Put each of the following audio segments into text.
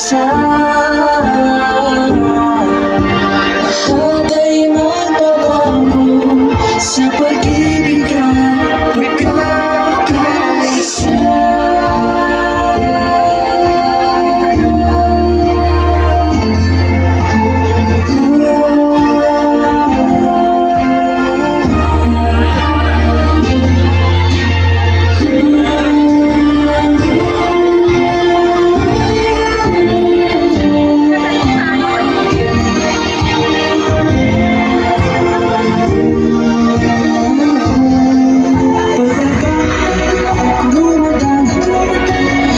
isa. Lahat ay magbabago sa pag-ibig at pagkakaisa.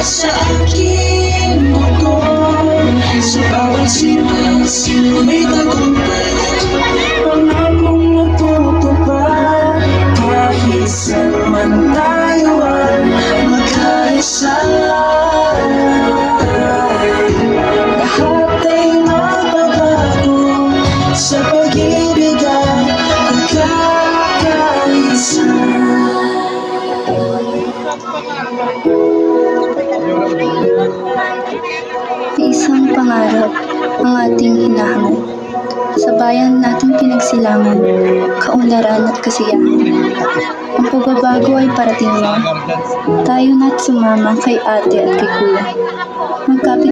Sa aking motor, sa bawat sino may tagumpay. Pangakong natutupad, kahit saan man tayo ay magkaisa. Lahat ay magbabago sa pag-ibig at pagkakaisa. May isang pangarap ang ating hinahangad. Sa bayan nating pinagsilangan, kaunlaran at kasiyahan. Ang pagbabago ay parating na. Tayo na't sumama kay ate at kay kuya.